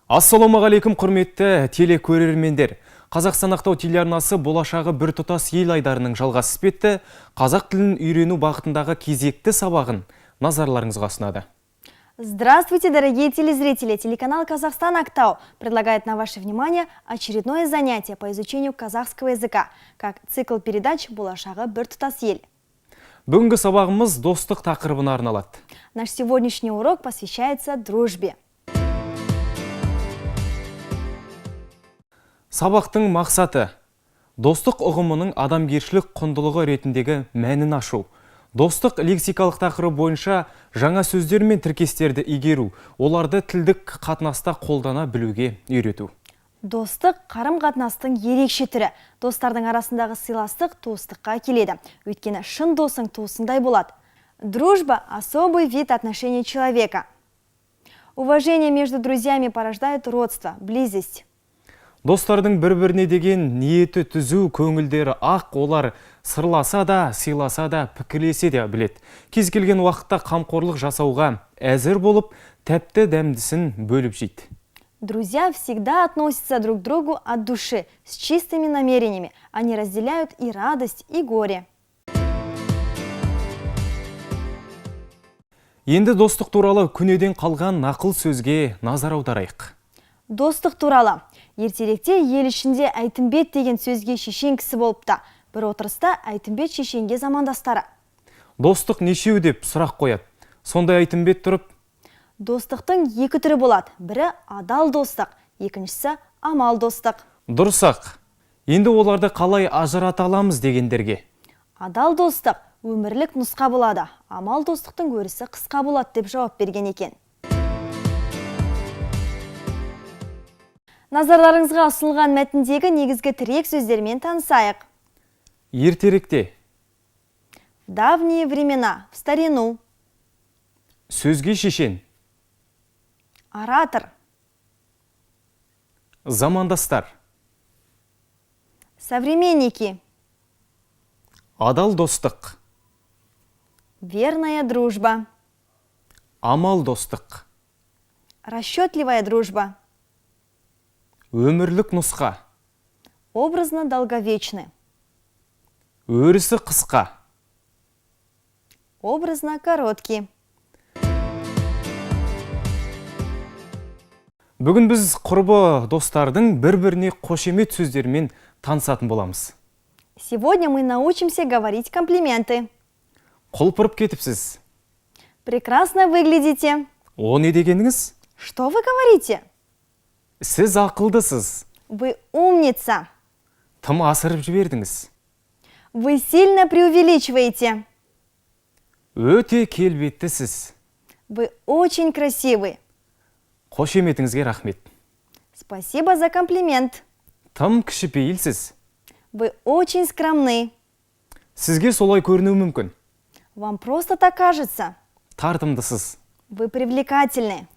Ассалаумағалейкум құрметті телекөрермендер. Қазақстан Ақтау телеарнасы болашағы біртұтас ел айдарының жалғасы іспетті. Қазақ тілін үйрену бағытындағы кезекті сабағын назарларыңызға ұсынады. Здравствуйте, дорогие телезрители! Телеканал «Казахстан Ақтау» предлагает на ваше внимание очередное занятие по изучению казахского языка, как цикл передач «Болашағы біртұтас ел». Бүгінгі сабағымыз достық тақырыбына арналады. Наш сегодняшний урок посвящается дружбе. Сабақтың мақсаты – достық ұғымының адамгершілік құндылығы ретіндегі мәнін ашу. Достық лексикалық тақырыбы бойынша жаңа сөздер мен тіркестерді игеру, оларды тілдік қатынаста қолдана білуге үйрету. Достық қарым-қатынастың ерекше түрі. Достардың арасындағы сыйластық туыстыққа келеді. Өйткені шын досың туысындай болады. Дружба – особый вид отношений человека. Уважение между друзьями порождает родство, близость. Достардың бір-біріне деген ниеті түзу, көңілдері ақ, олар сырласа да, сыйласа да, пікірлесе де білет. Кез келген уақытта қамқорлық жасауға әзір болып, тәпті дәмдісін бөліп жейді. Друзья всегда относятся друг к другу от души, с чистыми намерениями. Они разделяют и радость, и горе. Енді достық туралы күнеден қалған нақыл сөзге назар аударайық. Достық туралы. Ертеректе ел ішінде Әйтімбет деген сөзге шешен кісі болыпты. Бір отырыста Әйтімбет шешенге замандастары. Достық нешеу деп сұрақ қояды. Сондай Әйтімбет тұрып: Достықтың екі түрі болады. Бірі адал достық, екіншісі амал достық. Дұрыс-ақ. Енді оларды қалай ажырата аламыз дегендерге: Адал достық өмірлік нұсқа болады, амал достықтың өрісі қысқа болады деп жауап берген екен. Назарларыңызға ұсынылған мәтіндегі негізгі тірек сөздермен танысайық. Ертеректе. В давние времена, в старину. Сөзге шешен. Оратор. Замандастар. Современники. Адал достық. Верная дружба. Амал достық. Расчетливая дружба. Өмірлік нұсқа. Образно долговечны. Өрісі қысқа. Образно короткий. Бүгін біз құрбы достардың бір-біріне қошемет сөздермен танысатын боламыз. Сегодня мы научимся говорить комплименты. Құлпырып кетіпсіз. Прекрасно выглядите. О не дегеніңіз? Что вы говорите? Сіз ақылдысыз. Вы умница. Тым асырып жібердіңіз. Вы сильно преувеличиваете. Өте келбеттісіз. Вы очень красивый. Қошеметіңізге рахмет. Спасибо за комплимент. Тым кішіпейілсіз. Вы очень скромны. Сізге солай көрінуі мүмкін. Вам просто так кажется. Тартымдысыз. Вы привлекательны.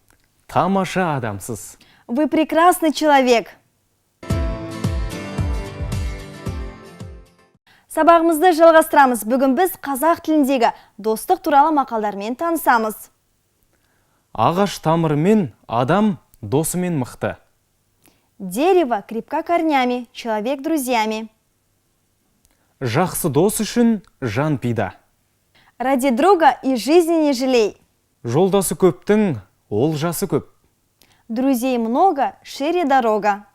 Тамаша адамсыз. Вы прекрасный человек. Сабағымызды жалғастырамыз. Бүгін біз қазақ тіліндегі достық туралы мақалдармен танысамыз. Ағаш тамырымен, адам досымен мықты. Дерево крепко корнями, человек друзьями. Жақсы дос үшін жан пида. Ради друга и жизни не жалей. Жолдасы көптің олжасы көп. Друзей много, шире дорога.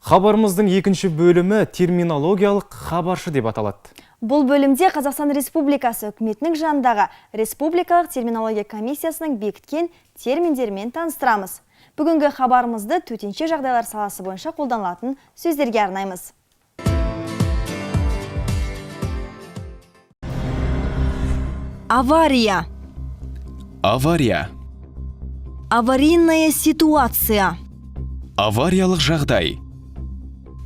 Хабарымыздың екінші бөлімі терминологиялық хабаршы деп аталады. Бұл бөлімде Қазақстан Республикасы үкіметінің жанындағы Республикалық терминология комиссиясының бекіткен терминдермен таныстырамыз. Бүгінгі хабарымызды төтенше жағдайлар саласы бойынша қолданылатын сөздерге арнаймыз. Авария. Авария. Аварийная ситуация. Авариялық жағдай.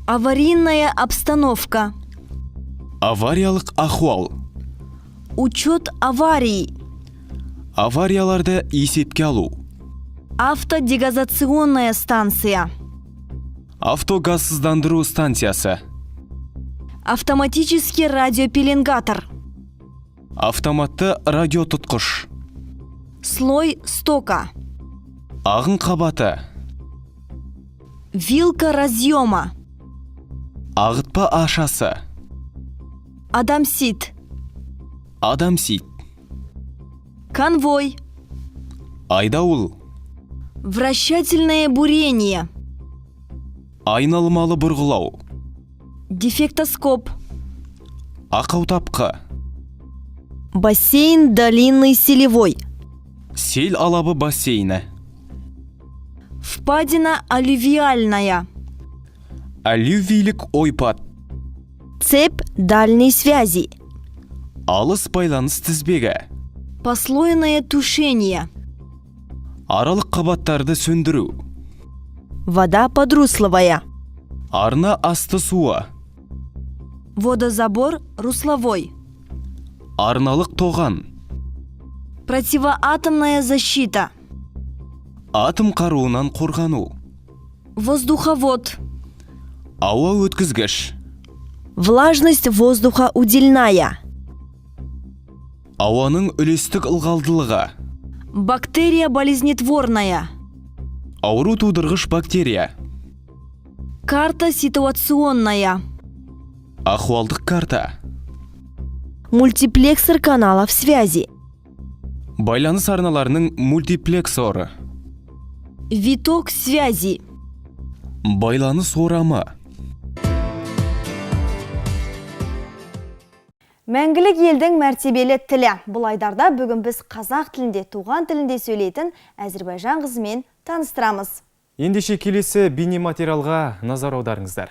Аварийная обстановка. Авариялық ахуал. Учет аварий. Аварияларды есепке алу. Автодегазационная станция. Автогазсыздандыру станциясы. Автоматический радиопеленгатор. Автоматты радиотұтқыш. Слой стока. ағын қабаты, Вилка разъема. ағытпа ашасы, Адамсит. адамсит, Конвой. айдауыл, Вращательное бурение. айналмалы бұрғылау, Дефектоскоп. ақаутапқы, Бассейн долинный селевой. сел алабы бассейні, Впадина алювиальная. алювийлік ойпат, Цепь дальней связи. алыс байланыс тізбегі, Послойное тушение. аралық қабаттарды сөндіру, Вода подрусловая. арна асты суы, Водозабор русловой. арналық тоған, Противоатомная защита. атом қаруынан қорғану, Воздуховод. ауа өткізгіш, Влажность воздуха удельная. ауаның үлестік ылғалдылығы, Бактерия болезнетворная. ауру тудырғыш бактерия, Карта ситуационная. ахуалдық карта, Мультиплексор каналов связи. байланыс арналарының мультиплексоры, Виток связи. байланыс орамы, Мәңгілік елдің мәртебелі тілі. Бұл айдарда бүгін біз қазақ тілінде, туған тілінде сөйлейтін Әзірбайжан қызымен таныстырамыз. Ендеше келесі бейнематериалға назар аударыңыздар.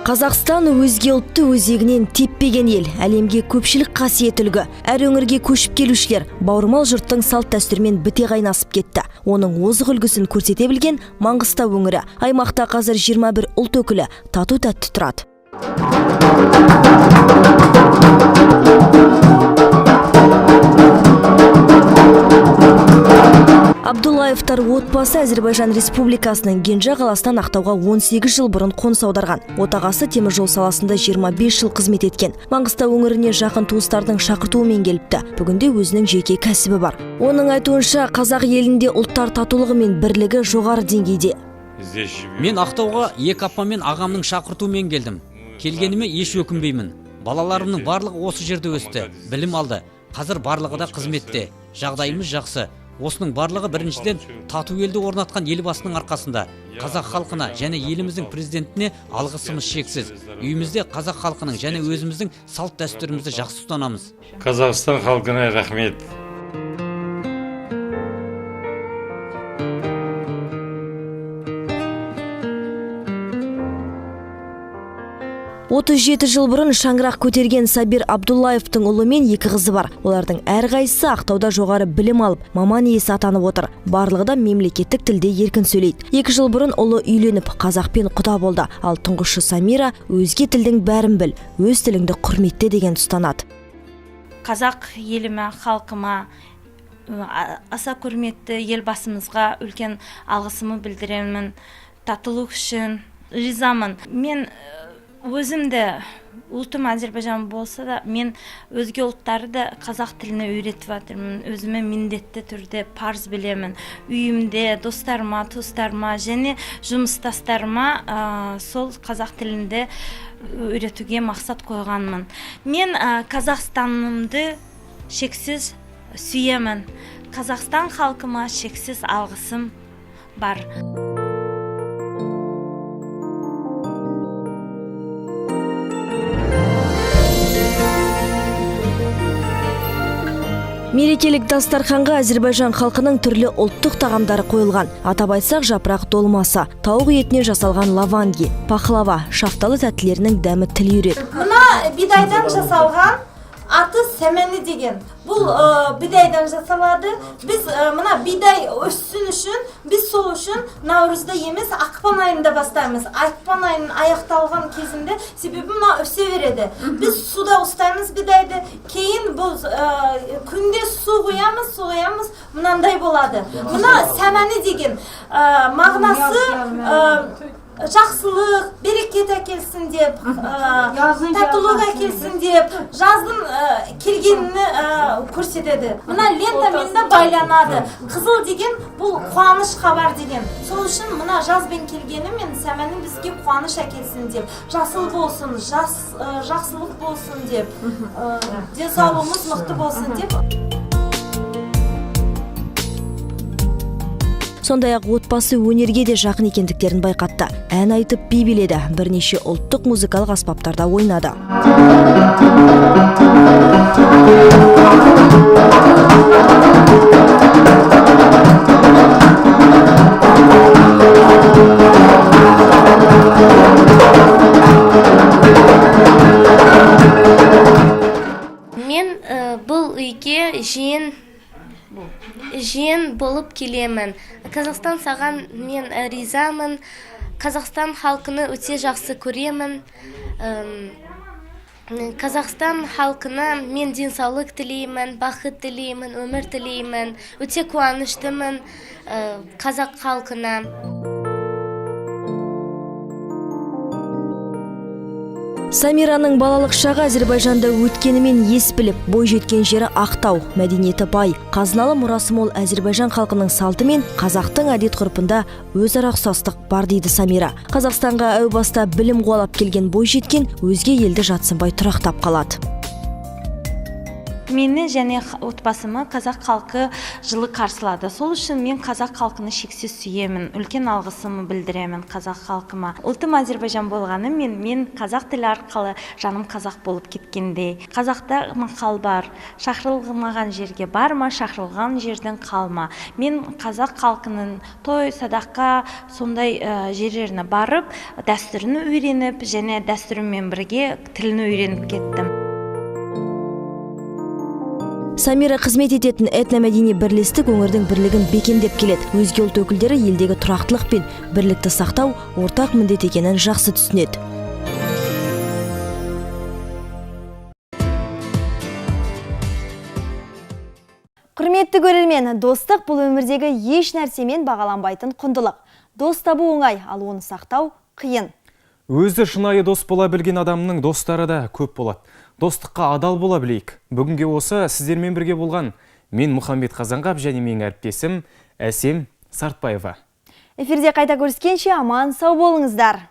Қазақстан өзге ұлтты өзегінен теппеген ел, әлемге көпшілік қасиет үлгі. Әр өңірге көшіп келушілер бауырмал жұрттың салт дәстүрмен біте қайнасып кетті. Оның озық үлгісін көрсете білген Маңғыстау өңірі. Аймақта қазір 21 ұлт өкілі тату тәтті тұрады. Абдуллаевтар отбасы Әзірбайжан Республикасының Генжа қаласынан Ақтауға 18 жыл бұрын қоныс аударған. Отағасы темір жол саласында 25 жыл қызмет еткен. Маңғыстау өңіріне жақын туыстардың шақыртуымен келіпті. Бүгінде өзінің жеке кәсібі бар. Оның айтуынша, қазақ елінде ұлттар татулығы мен бірлігі жоғары деңгейде. Мен Ақтауға екі апам мен ағамның шақыртуымен келдім. Келгеніме еш өкінбеймін. Балаларымның барлығы осы жерде өсті, білім алды. Қазір барлығы да қызметте. Жағдайымыз жақсы. Осының барлығы біріншіден тату елді орнатқан елбасының арқасында. Қазақ халқына және еліміздің президентіне алғысымыз шексіз. Үйімізде қазақ халқының және өзіміздің салт дәстүрімізді жақсы ұстанамыз. Қазақстан халқына рахмет. 37 жыл бұрын шаңырақ көтерген Сабир Абдуллаевтың ұлы мен екі қызы бар. Олардың әрқайсысы Ақтауда жоғары білім алып, маман иесі атанып отыр. Барлығы да мемлекеттік тілде еркін сөйлейді. 2 жыл бұрын ұлы үйленіп, қазақпен құда болды. Ал тұңғышы Самира өзге тілдің бәрін біл, өз тіліңді құрметте деген ұстанады. Қазақ еліме, халқыма аса құрметті елбасымызға үлкен алғысымы білдіремін. Татулық үшін ризамын. Мен өзімді ұлтым Әзірбайжан болса да, мен өзге ұлттарды қазақ тіліне үйретіп жатырмын. Өзіме міндетті түрде парыз білемін. Үйімде достарыма, туыстарыма және жұмыстастарыма сол қазақ тілінде үйретуге мақсат қойғанмын. Мен Қазақстанымды шексіз сүйемін. Қазақстан халқыма шексіз алғысым бар. Мерекелік дастарханға Әзірбайжан халқының түрлі ұлттық тағамдары қойылған. Атап айтсақ, жапырақ долмасы, тауық етіне жасалған лаванги, пахлава, шафталы тәттілерінің дәмі тіл үйрет. Мына бидайдан жасалған аты сәмәні деген. Бұл бидайдан жасалады. Біз мына бидай өссін үшін, біз сол үшін наурызда емес, ақпан айында бастаймыз. Ақпан айының аяқталған кезінде, себебі мына өсе береді. Біз суда ұстаймыз бидайды. Кейін бұл күнде су құямыз, мынандай болады. Мына сәмәні деген мағынасы жақсылық, берекет әкелсін деп, татулық әкелсін деп, жаздың келгенini көрсетеді. Мына лентамен байланады. Қызыл деген бұл қуаныш хабар деген. Сол үшін мына жазбен келгені мен сәмәнің бізге қуаныш әкелсін деп, жасыл болсын, жақсылық болсын деп, денсаулығымыз мықты болсын деп. Сондай-ақ отбасы өнерге де жақын екендіктерін байқатты. Ән айтып би биледі, бірнеше ұлттық музыкалық аспаптарда ойнады. Мен бұл үйге жиен болып келемін. Қазақстан саған мен ризамын. Қазақстан халқыны өте жақсы көремін. Қазақстан халқына мен денсаулық тілеймін, бақыт тілеймін, өмір тілеймін. Өте қуаныштымын қазақ халқына. Самираның балалық шағы Әзербайжанда өткенімен ес біліп, бой жеткен жері Ақтау, мәдениеті бай, қазыналы мұрасы мол Әзербайжан халқының салты мен қазақтың әдет-ғұрпында өзара ұқсастық бар дейді Самира. Қазақстанға әу баста білім қуалап келген бой жеткен өзге елді жатсынбай тұрақтап қалады. Мені және отбасымы қазақ халқы жылы қарсылады. Сол үшін мен қазақ халқыны шексіз сүйемін. Үлкен алғысымы білдіремін қазақ халқыма. Ұлтым Әзербайжан болғаны мен қазақ тілі арқылы жаным қазақ болып кеткендей. Қазақта мақал бар. Шақырылмаған жерге барма, шақырылған жерден қалма. Мен қазақ халқының той, садаққа сондай жерлеріне барып, дәстүрін үйреніп, және дәстүрімен бірге тілін үйреніп кеттім. Самира қызмет ететін этномәдени бірлестік өңірдің бірлігін бекемдеп келеді. Өзге ұлт өкілдері елдегі тұрақтылық пен бірлікті сақтау ортақ міндет екенін жақсы түсінеді. Құрметті көрермен, достық бұл өмірдегі еш нәрсемен бағаланбайтын құндылық. Дос табу оңай, ал оны сақтау қиын. Өзі шынайы дос бола білген адамның достары да көп болады. Достыққа адал бола білейік. Бүгінге осы сіздермен бірге болған мен Мұхаммед Қазанғап және менің әріптесім Әсем Сартбаева. Эфирде қайта көріскенше аман сау болыңыздар.